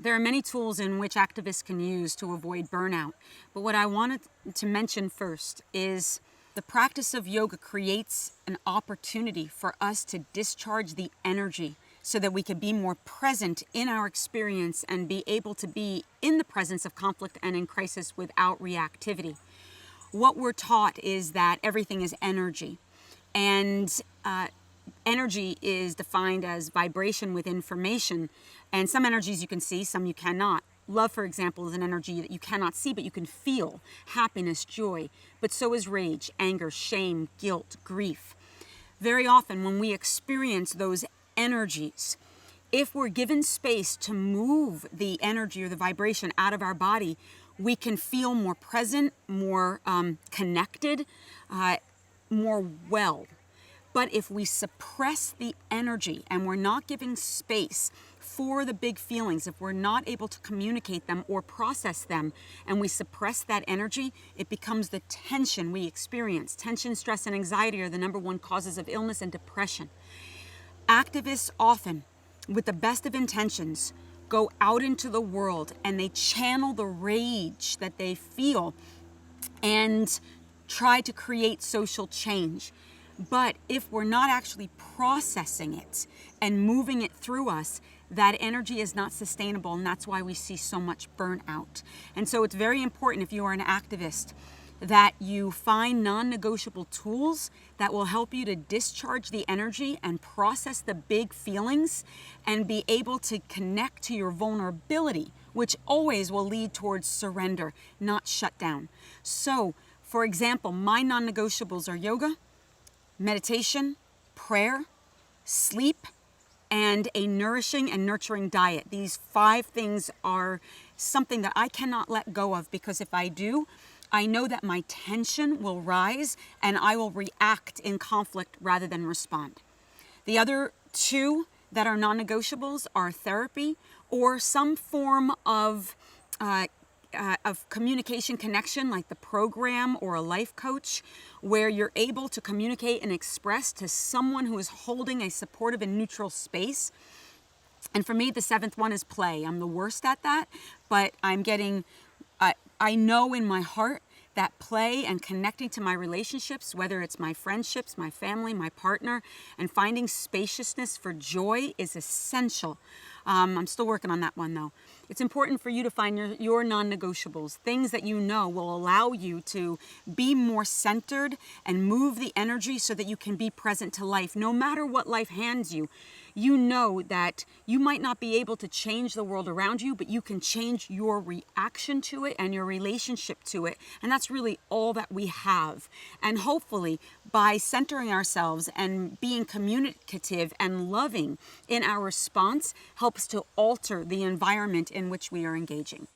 There are many tools in which activists can use to avoid burnout, but what I wanted to mention first is the practice of yoga creates an opportunity for us to discharge the energy so that we can be more present in our experience and be able to be in the presence of conflict and in crisis without reactivity. What we're taught is that everything is energy, and energy is defined as vibration with information, and some energies you can see, some you cannot. Love, for example, is an energy that you cannot see, but you can feel. Happiness, joy, but so is rage, anger, shame, guilt, grief. Very often when we experience those energies, if we're given space to move the energy or the vibration out of our body, we can feel more present, more connected, more well. But if we suppress the energy and we're not giving space for the big feelings, if we're not able to communicate them or process them, and we suppress that energy, it becomes the tension we experience. Tension, stress, and anxiety are the #1 causes of illness and depression. Activists often, with the best of intentions, go out into the world and they channel the rage that they feel and try to create social change. But if we're not actually processing it and moving it through us, that energy is not sustainable, and that's why we see so much burnout. And so it's very important, if you are an activist, that you find non-negotiable tools that will help you to discharge the energy and process the big feelings and be able to connect to your vulnerability, which always will lead towards surrender, not shutdown. So, for example, my non-negotiables are yoga, meditation, prayer, sleep, and a nourishing and nurturing diet. These 5 things are something that I cannot let go of, because if I do, I know that my tension will rise and I will react in conflict rather than respond. The other 2 that are non-negotiables are therapy or some form of communication connection, like the program or a life coach, where you're able to communicate and express to someone who is holding a supportive and neutral space. And for me, the 7th one is play. I'm the worst at that, but I know in my heart that play and connecting to my relationships, whether it's my friendships, my family, my partner, and finding spaciousness for joy is essential. I'm still working on that one though. It's important for you to find your non-negotiables, things that you know will allow you to be more centered and move the energy so that you can be present to life. No matter what life hands you, you know that you might not be able to change the world around you, but you can change your reaction to it and your relationship to it. And that's really all that we have. And hopefully, by centering ourselves and being communicative and loving in our response, helps to alter the environment in which we are engaging.